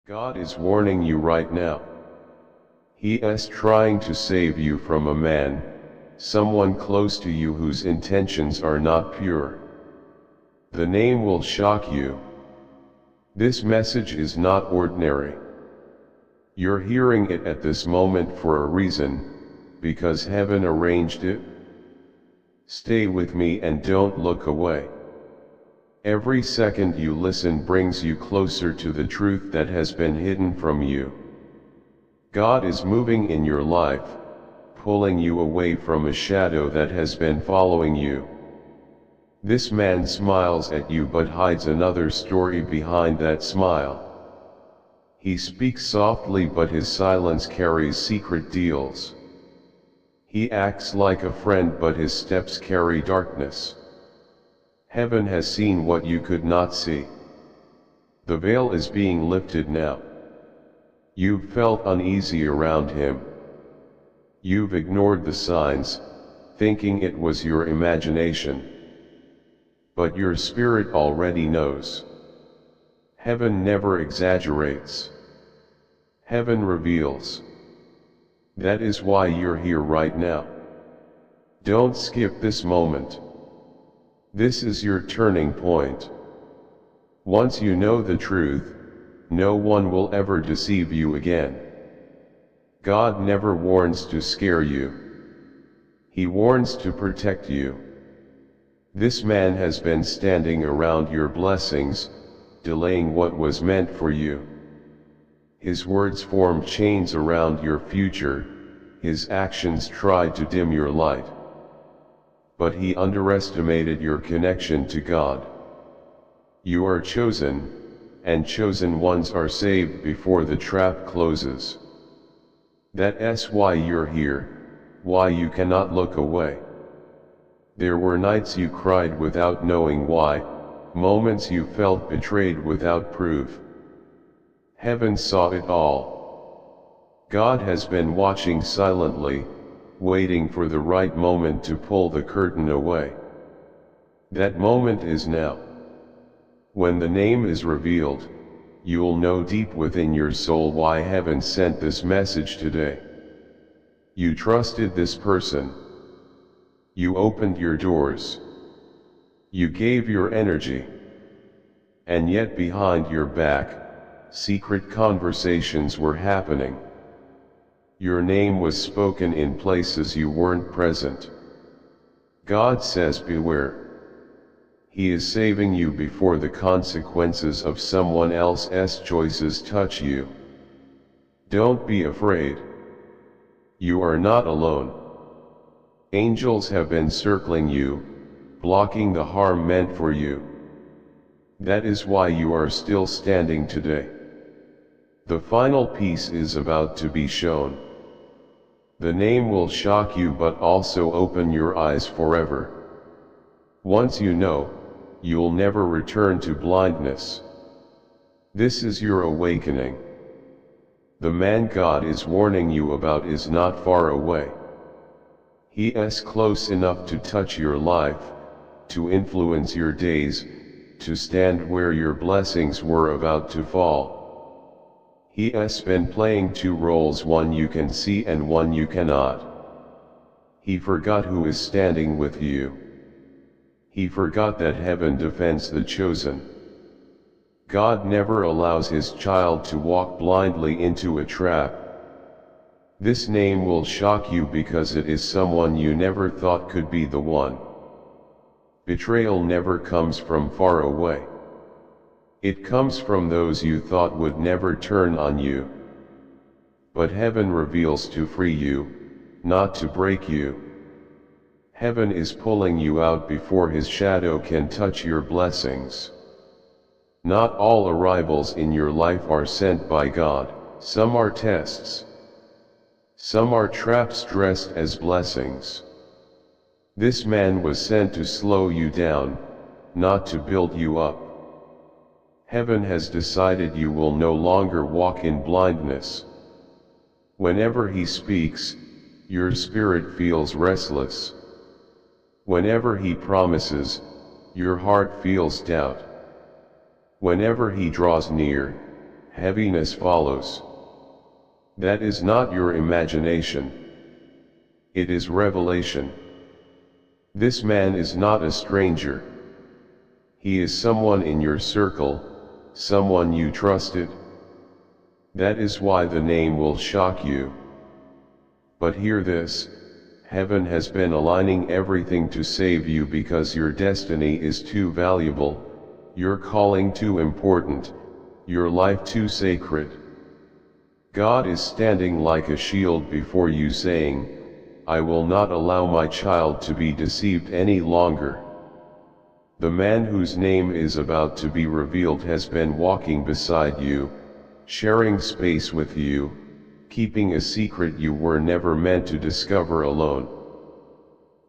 God is warning you right now. He is trying to save you from a man, someone close to you whose intentions are not pure. The name will shock you. This message is not ordinary. You're hearing it at this moment for a reason, because heaven arranged it. Stay with me and don't look away. Every second you listen brings you closer to the truth that has been hidden from you. God is moving in your life, pulling you away from a shadow that has been following you. This man smiles at you but hides another story behind that smile. He speaks softly but his silence carries secret deals. He acts like a friend but his steps carry darkness. Heaven has seen what you could not see. The veil is being lifted now. You've felt uneasy around him. You've ignored the signs, thinking it was your imagination. But your spirit already knows. Heaven never exaggerates. Heaven reveals. That is why you're here right now. Don't skip this moment. This is your turning point. Once you know the truth, no one will ever deceive you again. God never warns to scare you. He warns to protect you. This man has been standing around your blessings, delaying what was meant for you. His words formed chains around your future, his actions tried to dim your light. But he underestimated your connection to God. You are chosen, and chosen ones are saved before the trap closes. That's why you're here, why you cannot look away. There were nights you cried without knowing why, moments you felt betrayed without proof. Heaven saw it all. God has been watching silently, waiting for the right moment to pull the curtain away. That moment is now. When the name is revealed, you'll know deep within your soul why heaven sent this message today. You trusted this person. You opened your doors. You gave your energy. And yet behind your back, secret conversations were happening. Your name was spoken in places you weren't present. God says beware. He is saving you before the consequences of someone else's choices touch you. Don't be afraid. You are not alone. Angels have been circling you, blocking the harm meant for you. That is why you are still standing today. The final piece is about to be shown. The name will shock you but also open your eyes forever. Once you know, you'll never return to blindness. This is your awakening. The man God is warning you about is not far away. He is close enough to touch your life, to influence your days, to stand where your blessings were about to fall. He has been playing two roles, one you can see and one you cannot. He forgot who is standing with you. He forgot that heaven defends the chosen. God never allows his child to walk blindly into a trap. This name will shock you because it is someone you never thought could be the one. Betrayal never comes from far away. It comes from those you thought would never turn on you. But heaven reveals to free you, not to break you. Heaven is pulling you out before his shadow can touch your blessings. Not all arrivals in your life are sent by God, some are tests. Some are traps dressed as blessings. This man was sent to slow you down, not to build you up. Heaven has decided you will no longer walk in blindness. Whenever he speaks, your spirit feels restless. Whenever he promises, your heart feels doubt. Whenever he draws near, heaviness follows. That is not your imagination. It is revelation. This man is not a stranger. He is someone in your circle, someone you trusted. That is why the name will shock you. But hear this, heaven has been aligning everything to save you because your destiny is too valuable, your calling too important, your life too sacred. God is standing like a shield before you saying, I will not allow my child to be deceived any longer. The man whose name is about to be revealed has been walking beside you, sharing space with you, keeping a secret you were never meant to discover alone.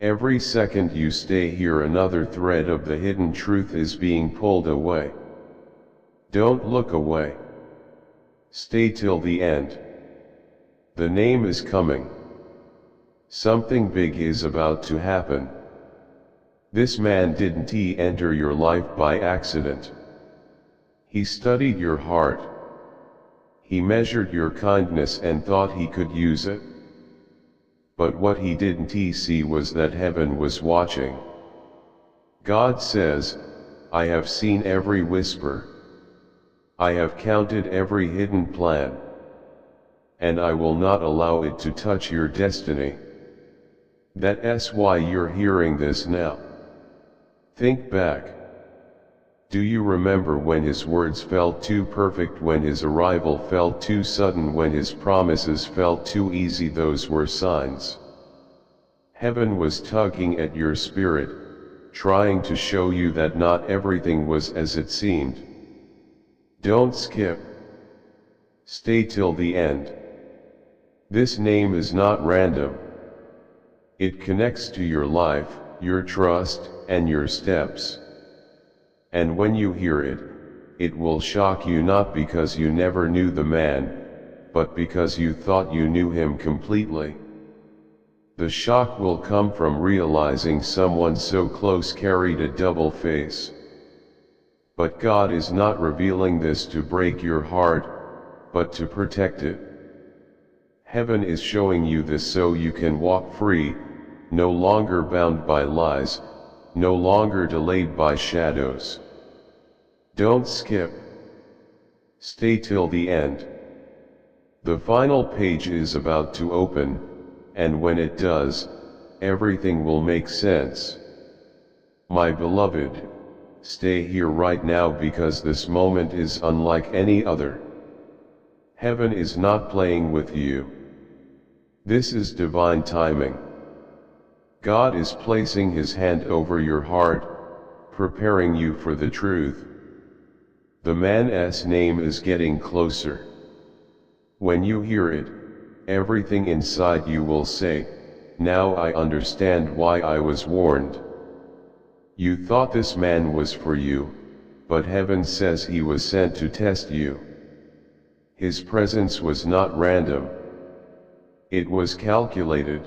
Every second you stay here, another thread of the hidden truth is being pulled away. Don't look away. Stay till the end. The name is coming. Something big is about to happen. This man didn't enter your life by accident. He studied your heart. He measured your kindness and thought he could use it. But what he didn't see was that heaven was watching. God says, I have seen every whisper. I have counted every hidden plan. And I will not allow it to touch your destiny. That's why you're hearing this now. Think back. Do you remember when his words felt too perfect, when his arrival felt too sudden, when his promises felt too easy? Those were signs. Heaven was tugging at your spirit, trying to show you that not everything was as it seemed. Don't skip. Stay till the end. This name is not random. It connects to your life, your trust, and your steps. And when you hear it, it will shock you, not because you never knew the man, but because you thought you knew him completely. The shock will come from realizing someone so close carried a double face. But God is not revealing this to break your heart, but to protect it. Heaven is showing you this so you can walk free, no longer bound by lies, no longer delayed by shadows. Don't skip. Stay till the end. The final page is about to open, and when it does, everything will make sense. My beloved, stay here right now because this moment is unlike any other. Heaven is not playing with you. This is divine timing. God is placing His hand over your heart, preparing you for the truth. The man's name is getting closer. When you hear it, everything inside you will say, now I understand why I was warned. You thought this man was for you, but heaven says he was sent to test you. His presence was not random. It was calculated.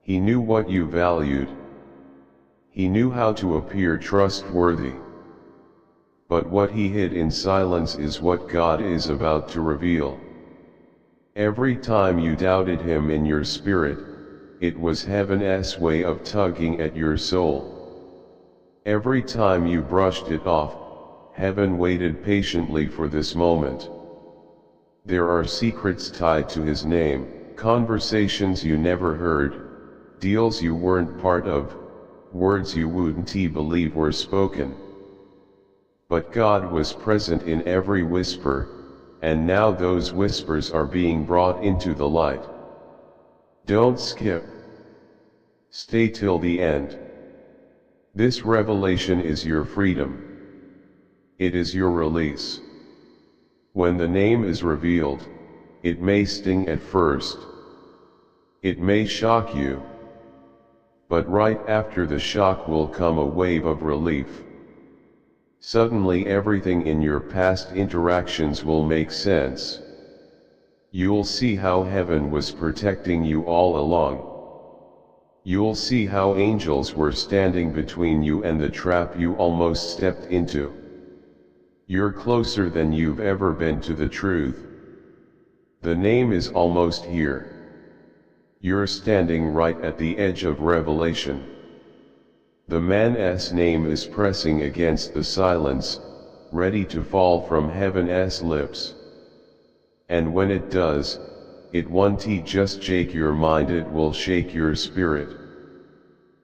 He knew what you valued. He knew how to appear trustworthy. But what he hid in silence is what God is about to reveal. Every time you doubted him in your spirit, it was heaven's way of tugging at your soul. Every time you brushed it off, heaven waited patiently for this moment. There are secrets tied to his name, conversations you never heard, deals you weren't part of, words you wouldn't believe were spoken. But God was present in every whisper, and now those whispers are being brought into the light. Don't skip. Stay till the end. This revelation is your freedom. It is your release. When the name is revealed, it may sting at first. It may shock you. But right after the shock will come a wave of relief. Suddenly everything in your past interactions will make sense. You'll see how heaven was protecting you all along. You'll see how angels were standing between you and the trap you almost stepped into. You're closer than you've ever been to the truth. The name is almost here. You're standing right at the edge of revelation. The man's name is pressing against the silence, ready to fall from heaven's lips. And when it does, it won't just shake your mind, it will shake your spirit.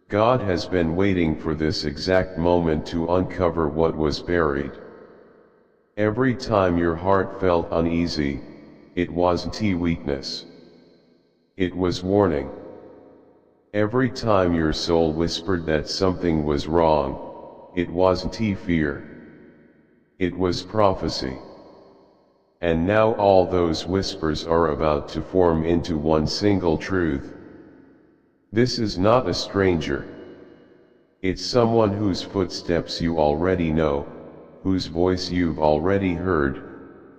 God has been waiting for this exact moment to uncover what was buried. Every time your heart felt uneasy, it wasn't weakness. It was warning. Every time your soul whispered that something was wrong, it wasn't fear. It was prophecy. And now all those whispers are about to form into one single truth. This is not a stranger. It's someone whose footsteps you already know, whose voice you've already heard,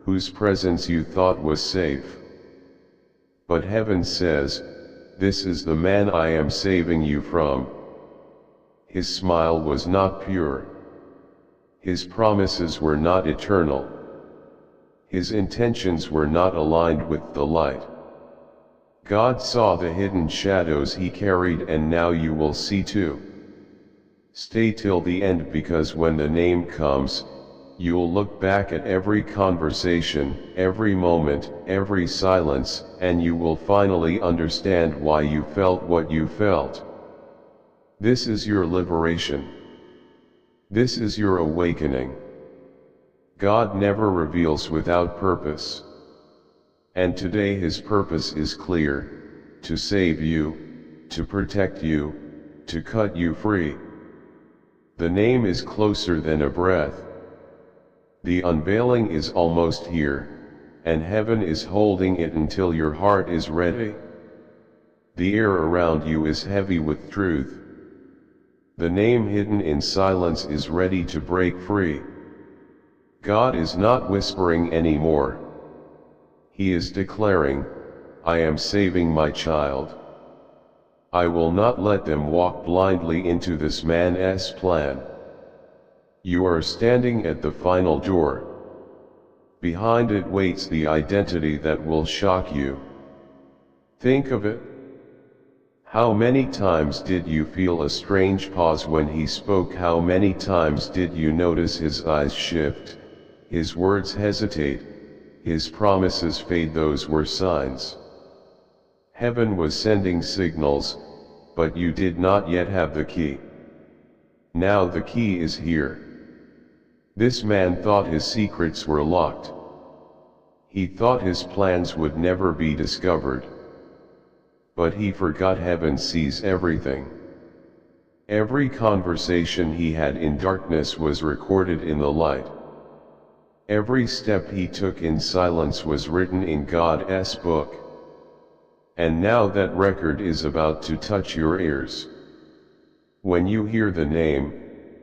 whose presence you thought was safe. But heaven says, this is the man I am saving you from. His smile was not pure. His promises were not eternal. His intentions were not aligned with the light. God saw the hidden shadows he carried, and now you will see too. Stay till the end, because when the name comes, you'll look back at every conversation, every moment, every silence, and you will finally understand why you felt what you felt. This is your liberation. This is your awakening. God never reveals without purpose. And today his purpose is clear: to save you, to protect you, to cut you free. The name is closer than a breath. The unveiling is almost here, and heaven is holding it until your heart is ready. The air around you is heavy with truth. The name hidden in silence is ready to break free. God is not whispering anymore. He is declaring, I am saving my child. I will not let them walk blindly into this man's plan. You are standing at the final door. Behind it waits the identity that will shock you. Think of it. How many times did you feel a strange pause when he spoke? How many times did you notice his eyes shift, his words hesitate, his promises fade? Those were signs. Heaven was sending signals, but you did not yet have the key. Now the key is here. This man thought his secrets were locked. He thought his plans would never be discovered. But he forgot heaven sees everything. Every conversation he had in darkness was recorded in the light. Every step he took in silence was written in God's book. And now that record is about to touch your ears. When you hear the name,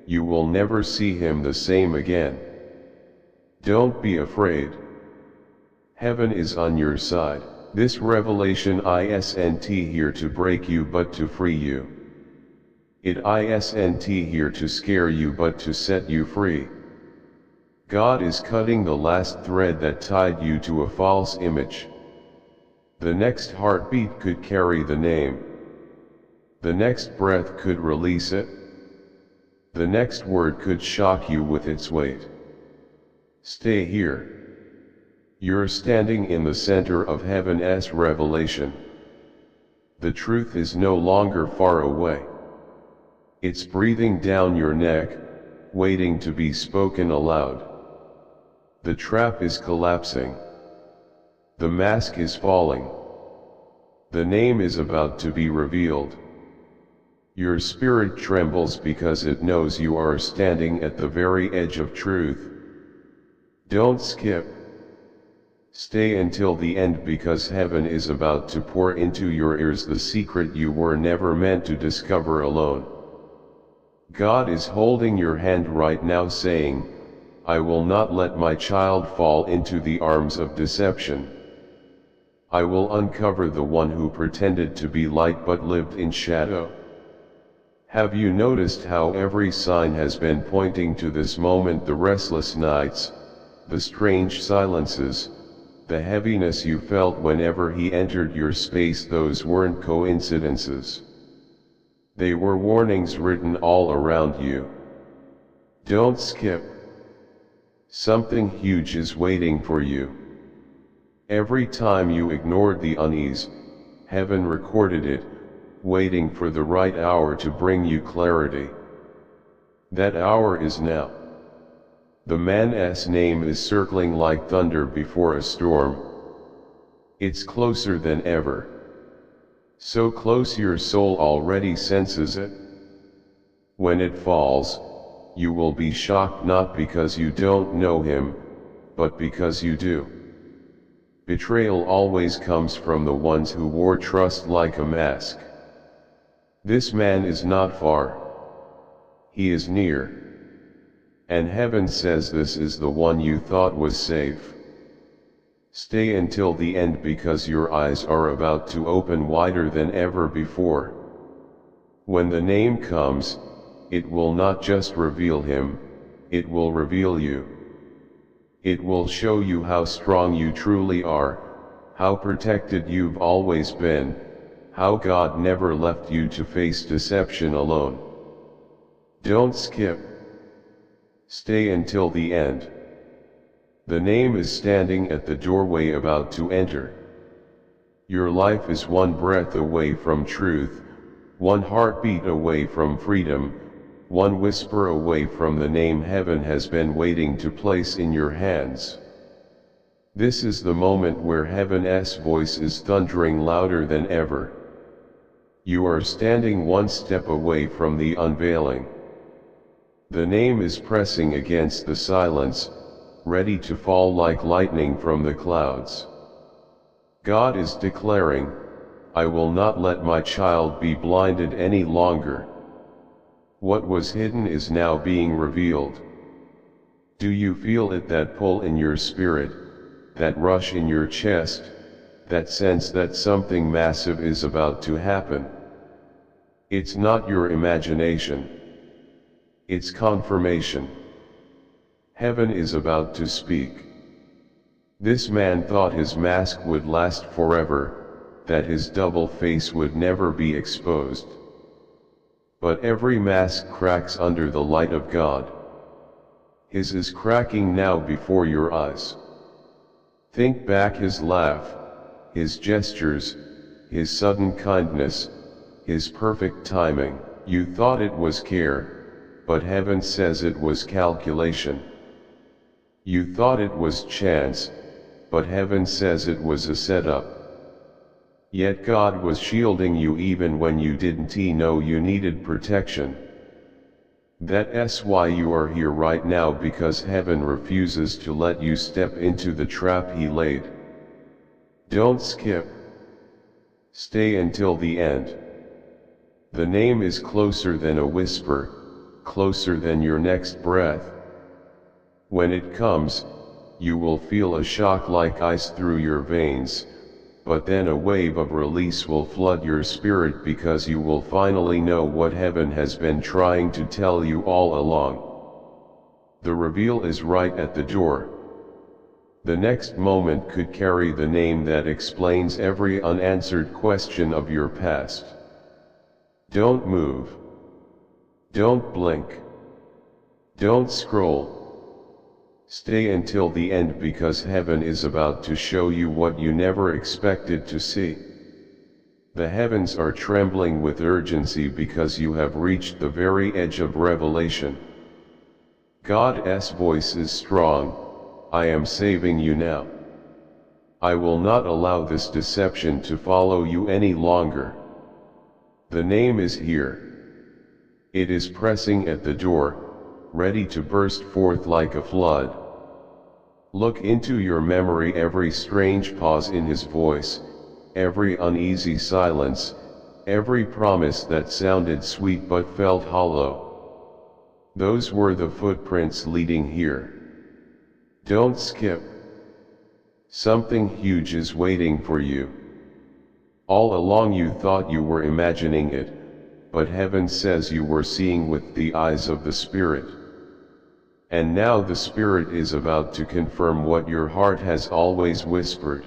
you will never see him the same again. Don't be afraid. Heaven is on your side. This revelation isn't here to break you but to free you. It isn't here to scare you but to set you free. God is cutting the last thread that tied you to a false image. The next heartbeat could carry the name. The next breath could release it. The next word could shock you with its weight. Stay here. You're standing in the center of heaven's revelation. The truth is no longer far away. It's breathing down your neck, waiting to be spoken aloud. The trap is collapsing. The mask is falling. The name is about to be revealed. Your spirit trembles because it knows you are standing at the very edge of truth. Don't skip. Stay until the end, because heaven is about to pour into your ears the secret you were never meant to discover alone. God is holding your hand right now, saying, I will not let my child fall into the arms of deception. I will uncover the one who pretended to be light but lived in shadow. Have you noticed how every sign has been pointing to this moment? The restless nights, the strange silences, the heaviness you felt whenever he entered your space, those weren't coincidences. They were warnings written all around you. Don't skip. Something huge is waiting for you. Every time you ignored the unease, heaven recorded it, waiting for the right hour to bring you clarity. That hour is now. The man's name is circling like thunder before a storm. It's closer than ever. So close your soul already senses it. When it falls, you will be shocked, not because you don't know him, but because you do. Betrayal always comes from the ones who wore trust like a mask. This man is not far. He is near. And heaven says this is the one you thought was safe. Stay until the end, because your eyes are about to open wider than ever before. When the name comes, it will not just reveal him, it will reveal you. It will show you how strong you truly are, how protected you've always been, how God never left you to face deception alone. Don't skip. Stay until the end. The name is standing at the doorway about to enter. Your life is one breath away from truth, one heartbeat away from freedom, one whisper away from the name heaven has been waiting to place in your hands. This is the moment where heaven's voice is thundering louder than ever. You are standing one step away from the unveiling. The name is pressing against the silence, ready to fall like lightning from the clouds. God is declaring, I will not let my child be blinded any longer. What was hidden is now being revealed. Do you feel it? That pull in your spirit, that rush in your chest, that sense that something massive is about to happen? It's not your imagination. It's confirmation. Heaven is about to speak. This man thought his mask would last forever, that his double face would never be exposed. But every mask cracks under the light of God. His is cracking now before your eyes. Think back, his laugh, his gestures, his sudden kindness, his perfect timing. You thought it was care, but heaven says it was calculation. You thought it was chance, but heaven says it was a setup. Yet God was shielding you even when you didn't know you needed protection. That's why you are here right now, because heaven refuses to let you step into the trap he laid. Don't skip. Stay until the end. The name is closer than a whisper, closer than your next breath. When it comes, you will feel a shock like ice through your veins, but then a wave of release will flood your spirit, because you will finally know what heaven has been trying to tell you all along. The reveal is right at the door. The next moment could carry the name that explains every unanswered question of your past. Don't move. Don't blink. Don't scroll. Stay until the end, because heaven is about to show you what you never expected to see. The heavens are trembling with urgency because you have reached the very edge of revelation. God's voice is strong. I am saving you now. I will not allow this deception to follow you any longer. The name is here. It is pressing at the door, ready to burst forth like a flood. Look into your memory, every strange pause in his voice, every uneasy silence, every promise that sounded sweet but felt hollow. Those were the footprints leading here. Don't skip. Something huge is waiting for you. All along you thought you were imagining it, but heaven says you were seeing with the eyes of the Spirit. And now the Spirit is about to confirm what your heart has always whispered.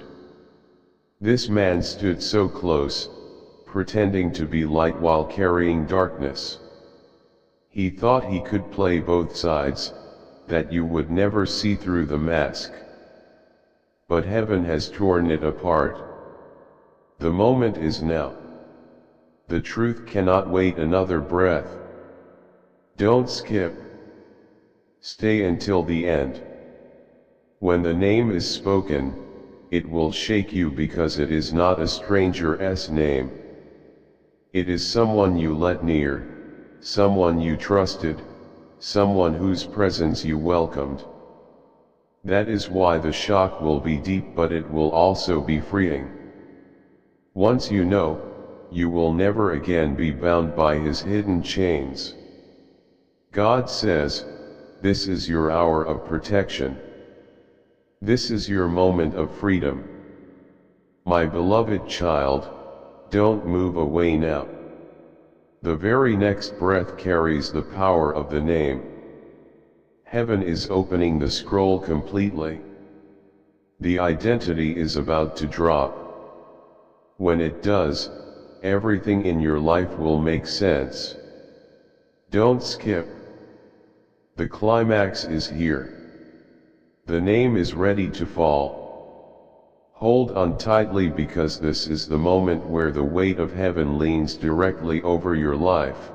This man stood so close, pretending to be light while carrying darkness. He thought he could play both sides, that you would never see through the mask. But heaven has torn it apart. The moment is now. The truth cannot wait another breath. Don't skip. Stay until the end. When the name is spoken, it will shake you because it is not a stranger's name. It is someone you let near, someone you trusted, someone whose presence you welcomed. That is why the shock will be deep, but it will also be freeing. Once you know, you will never again be bound by his hidden chains. God says, this is your hour of protection. This is your moment of freedom. My beloved child, don't move away now. The very next breath carries the power of the name. Heaven is opening the scroll completely. The identity is about to drop. When it does, everything in your life will make sense. Don't skip. The climax is here. The name is ready to fall. Hold on tightly, because this is the moment where the weight of heaven leans directly over your life.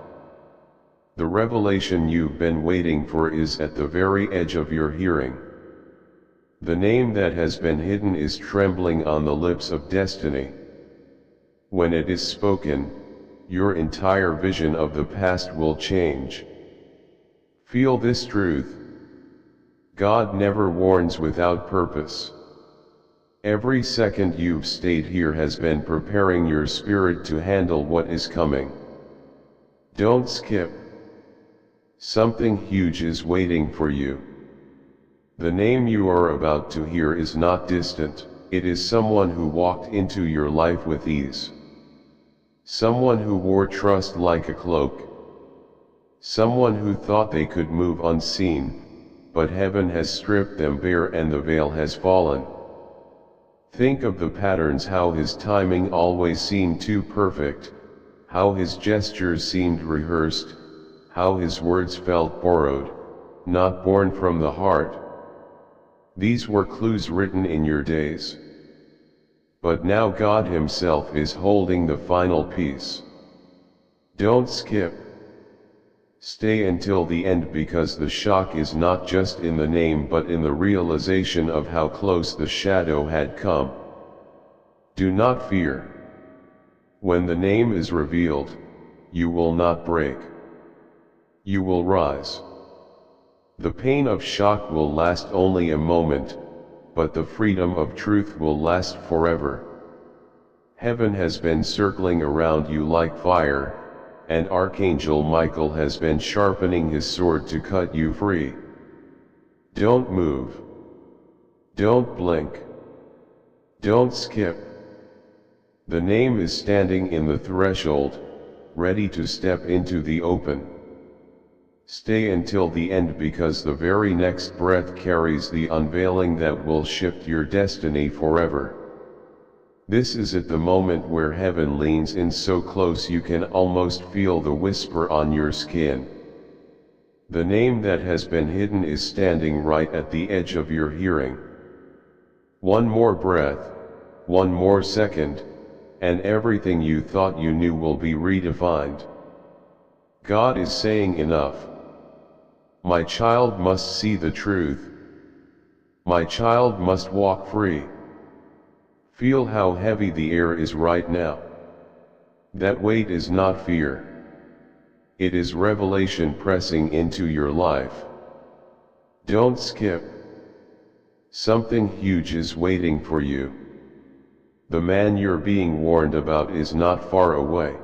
The revelation you've been waiting for is at the very edge of your hearing. The name that has been hidden is trembling on the lips of destiny. When it is spoken, your entire vision of the past will change. Feel this truth. God never warns without purpose. Every second you've stayed here has been preparing your spirit to handle what is coming. Don't skip. Something huge is waiting for you. The name you are about to hear is not distant, it is someone who walked into your life with ease. Someone who wore trust like a cloak. Someone who thought they could move unseen, but heaven has stripped them bare and the veil has fallen. Think of the patterns, how his timing always seemed too perfect, how his gestures seemed rehearsed, how his words felt borrowed, not born from the heart. These were clues written in your days. But now God himself is holding the final piece. Don't skip. Stay until the end, because the shock is not just in the name but in the realization of how close the shadow had come. Do not fear. When the name is revealed, you will not break. You will rise. The pain of shock will last only a moment, but the freedom of truth will last forever. Heaven has been circling around you like fire, and Archangel Michael has been sharpening his sword to cut you free. Don't move. Don't blink. Don't skip. The name is standing in the threshold, ready to step into the open. Stay until the end, because the very next breath carries the unveiling that will shift your destiny forever. This is at the moment where heaven leans in so close you can almost feel the whisper on your skin. The name that has been hidden is standing right at the edge of your hearing. One more breath, one more second, and everything you thought you knew will be redefined. God is saying enough. My child must see the truth. My child must walk free. Feel how heavy the air is right now. That weight is not fear. It is revelation pressing into your life. Don't skip. Something huge is waiting for you. The man you're being warned about is not far away.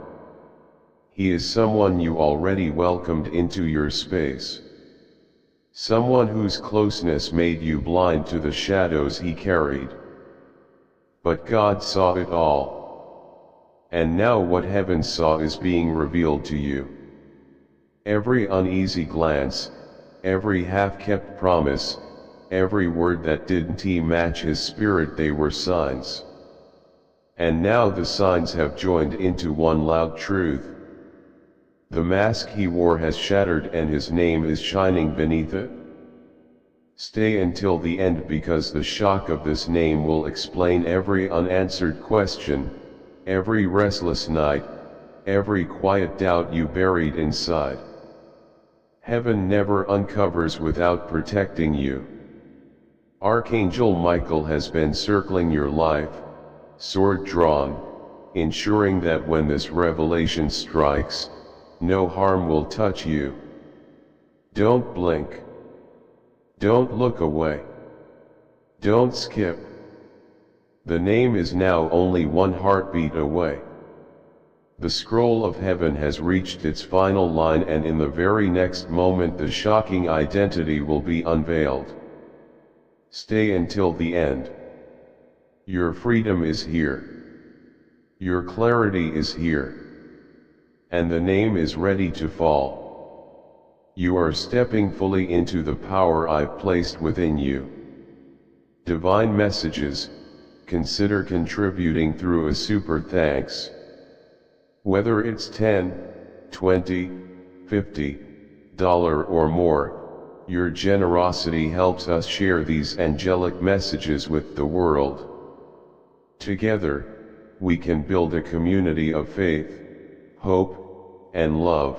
He is someone you already welcomed into your space. Someone whose closeness made you blind to the shadows he carried. But God saw it all. and now what heaven saw is being revealed to you. Every uneasy glance, every half-kept promise, every word that didn't match his spirit, they were signs. And now the signs have joined into one loud truth. The mask he wore has shattered and his name is shining beneath it. Stay until the end, because the shock of this name will explain every unanswered question, every restless night, every quiet doubt you buried inside. Heaven never uncovers without protecting you. Archangel Michael has been circling your life, sword drawn, ensuring that when this revelation strikes, no harm will touch you. Don't blink. Don't look away. Don't skip. The name is now only one heartbeat away. The scroll of heaven has reached its final line, and in the very next moment the shocking identity will be unveiled. Stay until the end. Your freedom is here. Your clarity is here. And the name is ready to fall. You are stepping fully into the power I've placed within you. Divine messages, consider contributing through a super thanks. Whether it's $10, $20, $50 or more, your generosity helps us share these angelic messages with the world. Together, we can build a community of faith, hope, and love.